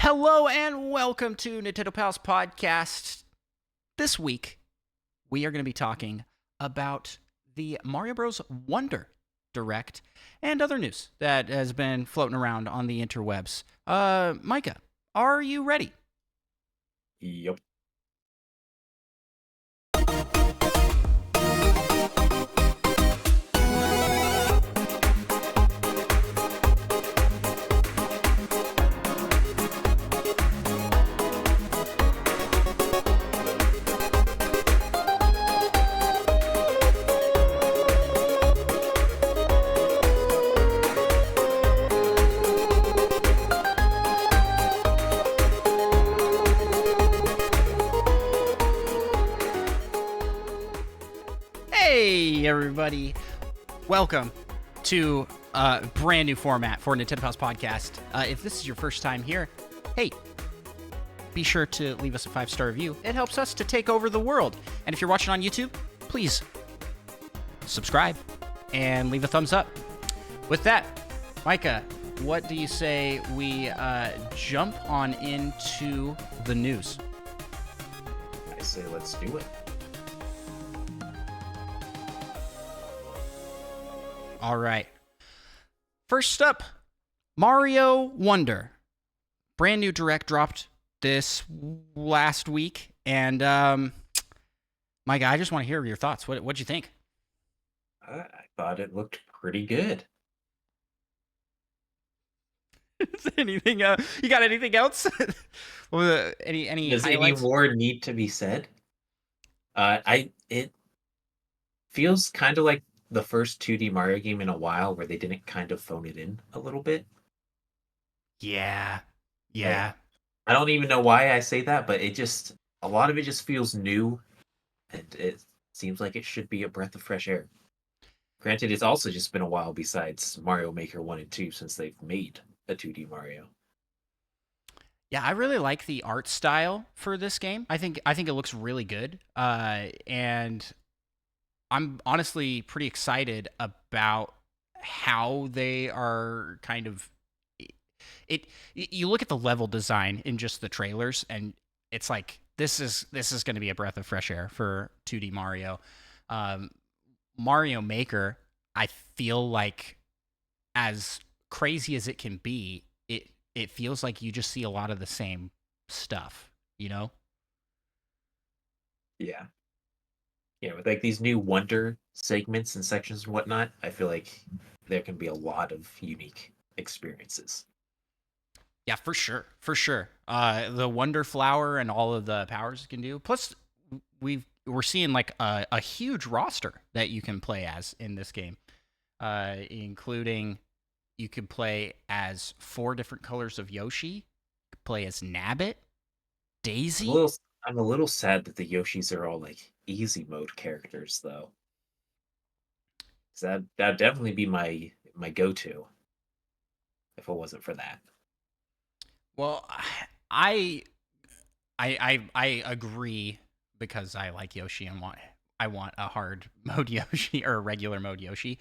Hello and welcome to Nintendo Pals Podcast. This week, we are going to be talking about the Mario Bros. Wonder Direct and other news that has been floating around on the interwebs. Micah, are you ready? Yep. Hey, everybody. Welcome to a brand new format for Nintendo Pals Podcast. If this is your first time here, hey, be sure to leave us a 5-star review. It helps us to take over the world. And if you're watching on YouTube, please subscribe and leave a thumbs up. With that, Micah, what do you say we jump on into the news? I say let's do it. All right. First up, Mario Wonder. Brand new Direct dropped this last week. And, Micah, I just want to hear your thoughts. What'd you think? I thought it looked pretty good. Is anything, you got anything else? Any Does any highlights? more need to be said? It feels kind of like the first 2D Mario game in a while where they didn't kind of phone it in a little bit. Yeah. I don't even know why I say that, but a lot of it just feels new, and it seems like it should be a breath of fresh air. Granted, it's also just been a while besides Mario Maker 1 and 2 since they've made a 2D Mario. Yeah, I really like the art style for this game. I think it looks really good. And I'm honestly pretty excited about how they are kind of it. You look at the level design in just the trailers, and it's like this is going to be a breath of fresh air for 2D Mario. Mario Maker, I feel like, as crazy as it can be, it feels like you just see a lot of the same stuff, you know? Yeah. Yeah, with like these new Wonder segments and sections and whatnot, I feel like there can be a lot of unique experiences. Yeah, for sure. The Wonder Flower and all of the powers it can do. Plus, we're seeing like a huge roster that you can play as in this game, including you could play as 4 different colors of Yoshi, you could play as Nabbit, Daisy. I'm a little sad that the Yoshis are all like easy mode characters though. 'Cause that'd definitely be my go-to if it wasn't for that. Well, I agree because I like Yoshi and I want a hard mode Yoshi or a regular mode Yoshi,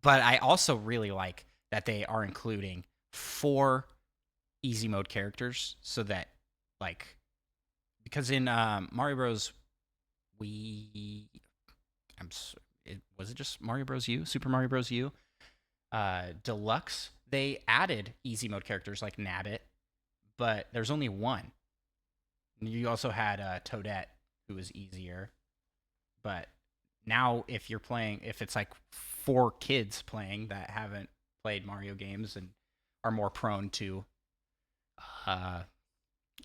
but I also really like that they are including 4 easy mode characters so that, like, because in Mario Bros. Was it just Mario Bros. U, Super Mario Bros. U Deluxe? They added easy mode characters like Nabbit, but there's only one. You also had Toadette, who was easier, but now if it's like 4 kids playing that haven't played Mario games and are more prone to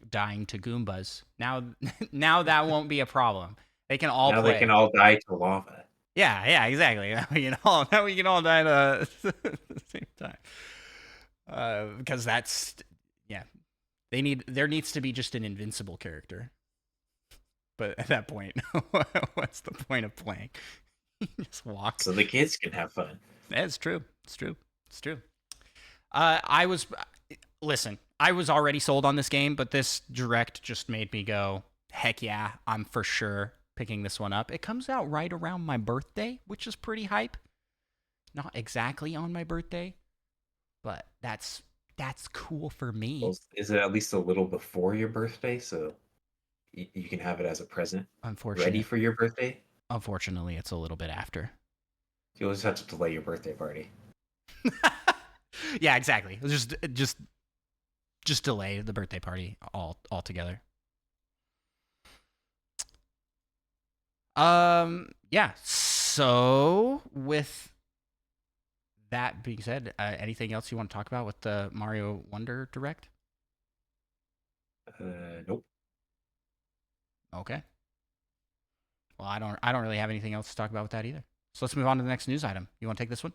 dying to Goombas, now that won't be a problem. They can all Now play. they can all die to lava. Yeah, exactly. Now we can all die at the same time. Because that's there needs to be just an invincible character. But at that point, what's the point of playing? Just walk. So the kids can have fun. It's true. I was already sold on this game, but this Direct just made me go, heck yeah, I'm for sure picking this one up. It comes out right around my birthday, which is pretty hype. Not exactly on my birthday, but that's That's cool for Well, me. is it at least a little before your birthday so you can have it as a present ready Unfortunate. for your birthday? Unfortunately, it's a little bit after. You'll just have to delay your birthday party. Yeah, exactly. Just delay the birthday party altogether. Yeah. So with that being said, anything else you want to talk about with the Mario Wonder Direct? Nope. Okay. Well, I don't really have anything else to talk about with that either. So let's move on to the next news item. You want to take this one?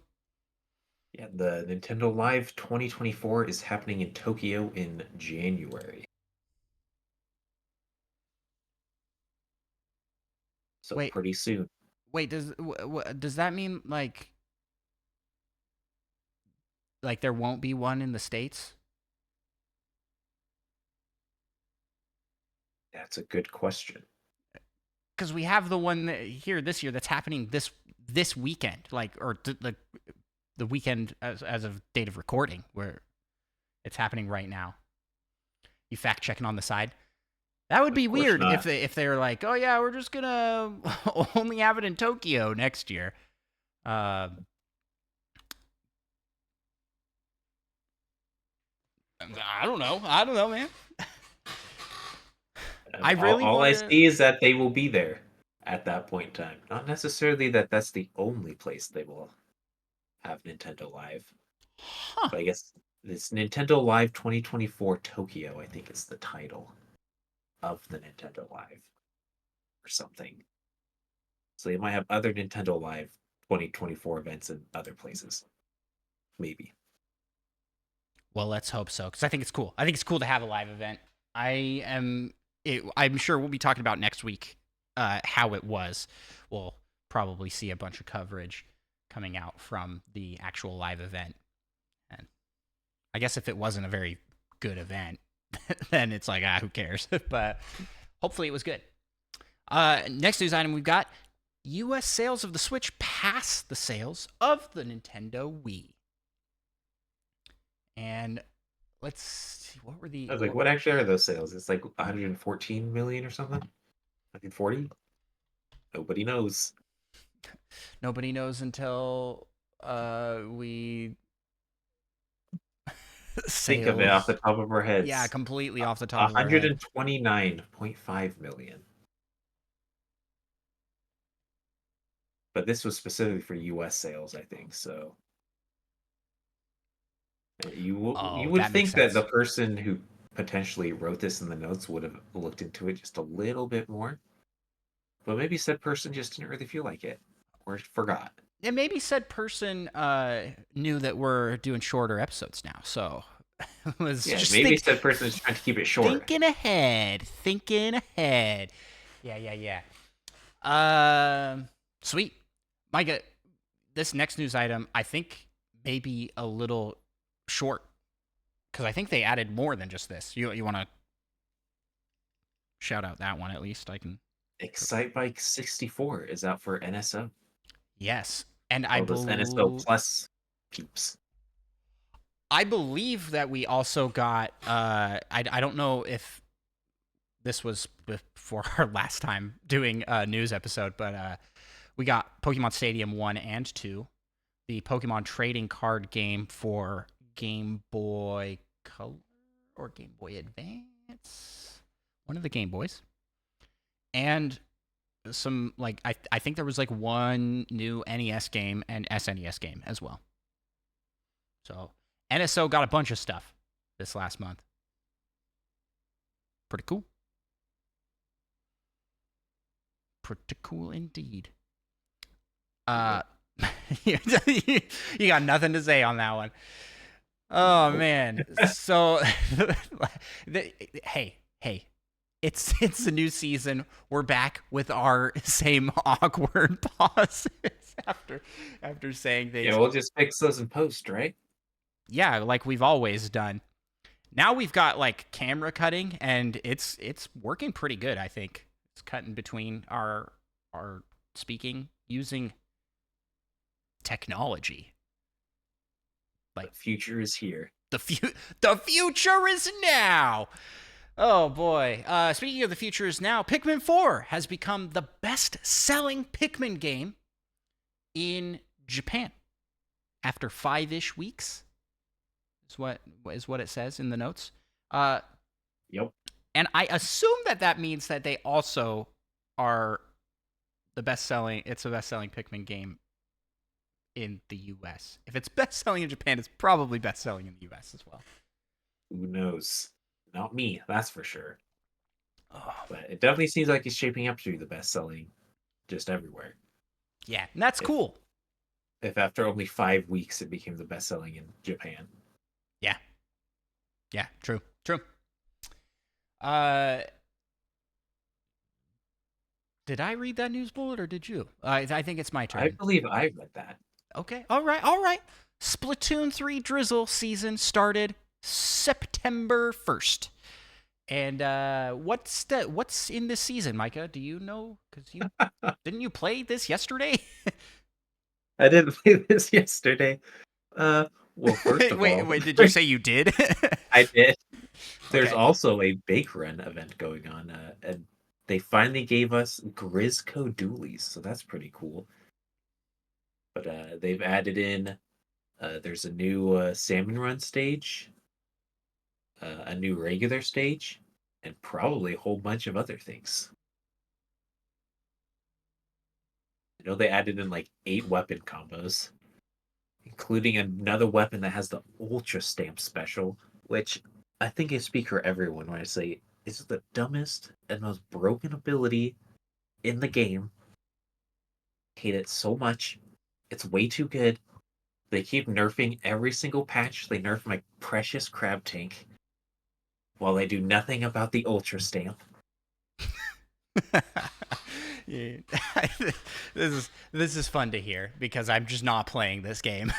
Yeah, the Nintendo Live 2024 is happening in Tokyo in January. So Wait, pretty soon. wait. Does that mean like there won't be one in the states? That's a good question. Because we have the one here this year that's happening this weekend, like or the weekend as of date of recording, where it's happening right now. You fact checking on the side. That would Of be course weird not. if they were like, oh yeah, we're just gonna only have it in Tokyo next year. Uh, I don't know. I don't know, man. I really All want I to. see is that they will be there at that point in time. Not necessarily that that's the only place they will have Nintendo Live. Huh. But I guess this Nintendo Live 2024 Tokyo, I think is the title of the Nintendo Live or something. So they might have other Nintendo Live 2024 events in other places. Maybe. Well, let's hope so, because I think it's cool. I think it's cool to have a live event. I am. I'm sure we'll be talking about next week how it was. We'll probably see a bunch of coverage coming out from the actual live event. And I guess if it wasn't a very good event, then it's like, who cares? But hopefully it was good. Next news item we've got U.S. sales of the Switch pass the sales of the Nintendo Wii. And let's see, what were I the. was like, what actually are those sales? It's like 114 million or something? 140? Nobody knows. Nobody knows until we Think of it off the sales. top of our Yeah, heads. completely off the top of our head. 129.5 million. But this was specifically for US sales, I think. So you Oh, would that makes think that the sense. person who potentially wrote this in the notes would have looked into it just a little bit more. But maybe said person just didn't really feel like it or forgot. And maybe said person knew that we're doing shorter episodes now, so was Yeah, just maybe said person is trying to keep it short. thinking ahead, thinking ahead. Yeah, yeah, yeah. Sweet, Micah. This next news item, I think, may be a little short because I think they added more than just this. You want to shout out that one at least? I can. Excitebike 64 is out for NSO. Yes, and All those NSO Plus peeps. I believe that we also got. I don't know if this was before our last time doing a news episode, but we got Pokemon Stadium 1 and 2, the Pokemon trading card game for Game Boy Color or Game Boy Advance, one of the Game Boys, and some like I think there was like one new NES game and SNES game as well. So NSO got a bunch of stuff this last month. Pretty cool. Pretty cool indeed. Uh, you got nothing to say on that one. Oh Nope. man. So, hey, it's a new season. We're back with our same awkward pauses after saying Yeah, things. we'll just fix those in post, right? Yeah, like we've always done. Now we've got like camera cutting, and it's working pretty good. I think it's cutting between our speaking using technology. The Like future is here. The future is now. Oh boy. Speaking of the future is now, Pikmin 4 has become the best-selling Pikmin game in Japan after 5-ish weeks. Is what it says in the notes. Yep. And I assume that means that they also are the best-selling. It's the best-selling Pikmin game in the U.S. If it's best-selling in Japan, it's probably best-selling in the U.S. as well. Who knows? Not me, that's for sure. Oh, But it definitely seems like it's shaping up to be the best selling just everywhere. yeah, and that's If cool. if after only 5 weeks it became the best selling in Japan. Yeah, yeah, true. Uh, did I read that news bullet or did you? I think it's my I turn. believe I read that. Okay, all right. Splatoon 3 Drizzle season started September 1st. And what's in this season, Micah? Do you know? Because you didn't you play this yesterday? I didn't play this yesterday. Uh, well, first of all, wait. Did you say you did? I did. There's Okay. also a bake run event going on, and they finally gave us Grizzco Dualies, so that's pretty cool. But they've added in. There's a new salmon run stage, a new regular stage, and probably a whole bunch of other things. I know they added in like 8 weapon combos, including another weapon that has the Ultra Stamp special, which I think I speak for everyone when I say it's the dumbest and most broken ability in the game. Hate it so much. It's way too good. They keep nerfing every single patch. They nerf my precious crab tank while they do nothing about the Ultra Stamp. Yeah. This is fun to hear because I'm just not playing this game.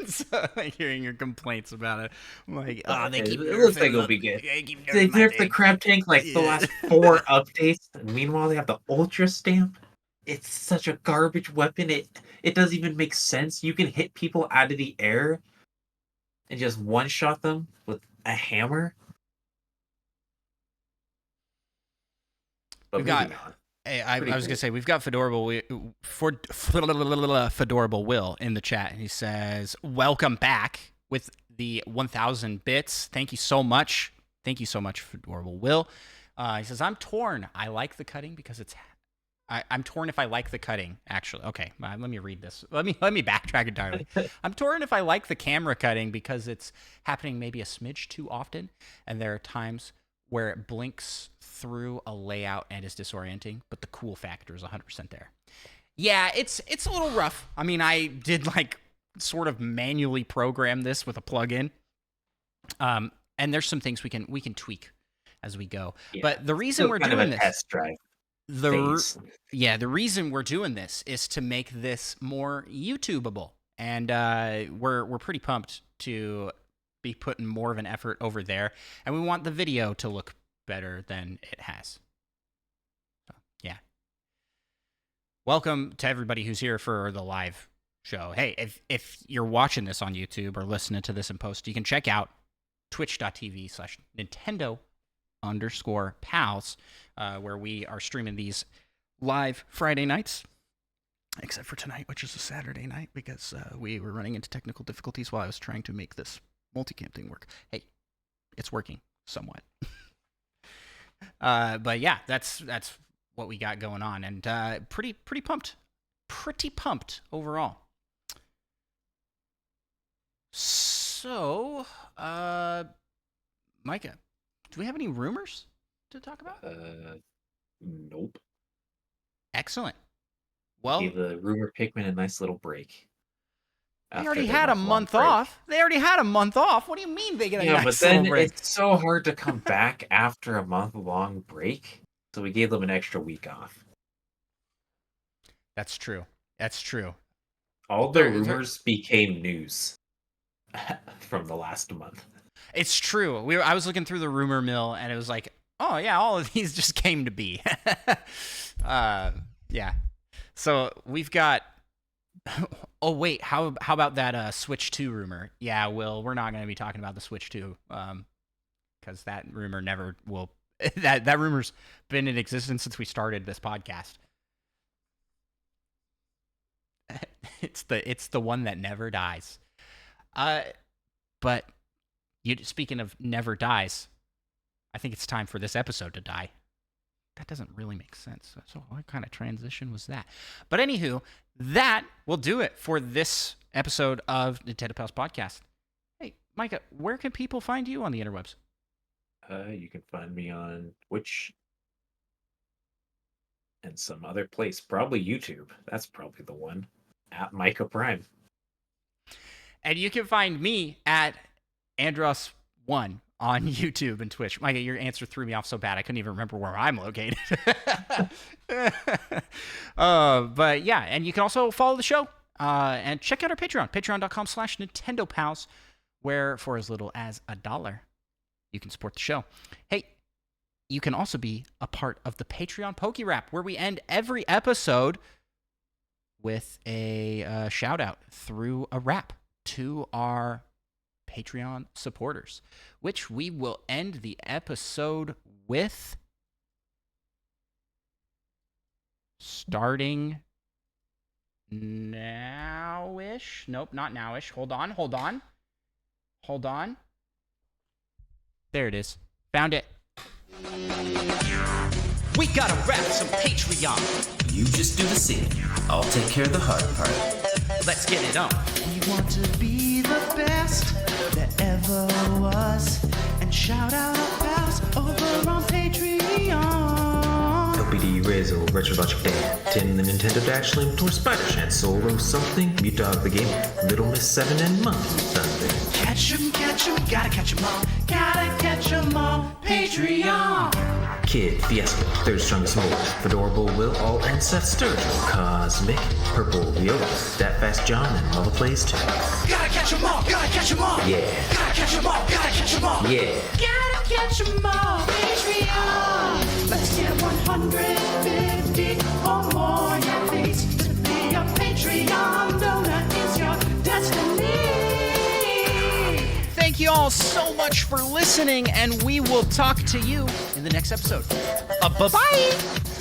So like hearing your complaints about it, I'm like, oh, they keep It looks like it'll nerfing be good. they keep They nerfing my nerfed the thing. crab tank like the Yeah. last 4 updates. And meanwhile, they have the Ultra Stamp. It's such a garbage weapon. It doesn't even make sense. You can hit people out of the air and just one shot them with a hammer. But We've got. moving on. Hey, Pretty I was gonna cool. say we've got Fedorable Will in the chat. He says, "Welcome back with the 1,000 bits. Thank you so much. Thank you so much, Fedorable Will." He says, "I'm torn. I like the cutting because it's. I'm torn if I like the cutting. Actually, okay. Let me read this. Let me backtrack entirely. I'm torn if I like the camera cutting because it's happening maybe a smidge too often, and there are times where it blinks through a layout and is disorienting, but the cool factor is 100% there. Yeah, it's a little rough. I mean, I did like sort of manually program this with a plugin, and there's some things we can tweak as we go. Yeah. But the reason Still we're kind of a doing this, test drive the phase. the reason we're doing this is to make this more YouTubeable, and we're pretty pumped to be putting more of an effort over there, and we want the video to look better than it has. So, yeah. Welcome to everybody who's here for the live show. Hey, if you're watching this on YouTube or listening to this in post, you can check out twitch.tv/Nintendo_pals, where we are streaming these live Friday nights, except for tonight, which is a Saturday night, because we were running into technical difficulties while I was trying to make this multicam thing work. Hey, it's working somewhat. But yeah, that's what we got going on, and pretty pumped overall. So, Micah, do we have any rumors to talk about? Nope. Excellent. Well, Gave the rumor Pikmin a nice little break. they After already their had a month-long month break. off. They already had a month off. What do you mean they get a Yeah, but nice little then break? it's so hard to come back after a month-long break. So we gave them an extra week off. That's true. That's true. All the They're rumors became news from the last month. It's true. I was looking through the rumor mill, and it was like, oh yeah, all of these just came to be. Yeah. So we've got Oh wait, how about that Switch 2 rumor? Yeah, Will, we're not going to be talking about the Switch 2 cuz that rumor never will that rumor's been in existence since we started this podcast. It's the one that never dies. But speaking of never dies, I think it's time for this episode to die. That doesn't really make sense. So what kind of transition was that? But anywho, that will do it for this episode of Nintendo Pals Podcast. Hey, Micah, where can people find you on the interwebs? You can find me on Twitch and some other place, probably YouTube. That's probably the one. At Micah Prime. And you can find me at Andros1 on YouTube and Twitch. Micah, your answer threw me off so bad I couldn't even remember where I'm located. But yeah, and you can also follow the show and check out our Patreon, patreon.com/NintendoPals, where for as little as $1, you can support the show. Hey, you can also be a part of the Patreon Poke Rap, where we end every episode with a shout out through a rap to our Patreon supporters, which we will end the episode with starting now-ish. Nope, not now-ish. Hold on. There it is. Found it. We gotta rap some Patreon. You just do the singing. I'll take care of the hard part. Let's get it on. We want to be the best that ever was. And shout out our pals over on Patreon. LPD, Razor, Retro Logic Dan, Tim the Nintendo Dash Slim, Tor Spider Shan, Solo something, Mute Dog the Game, Little Miss 7 and Monkey Thunder. Catch 'em, gotta catch 'em all. Gotta catch 'em all. Patreon. Kid, Fiasco, Third Strongest Mole, Fedorable Will, All and Seth Sturgill, Cosmic, Purple Viola, That Fast John, and Lava Plays too. Gotta catch 'em all. Yeah. Gotta catch 'em all. Yeah. Gotta catch 'em all. Patreon. Let's get 150 or more. Yeah, please. To be a Patreon donor is your destiny. Thank you all so much for listening, and we will talk to you in the next episode. Bye-bye!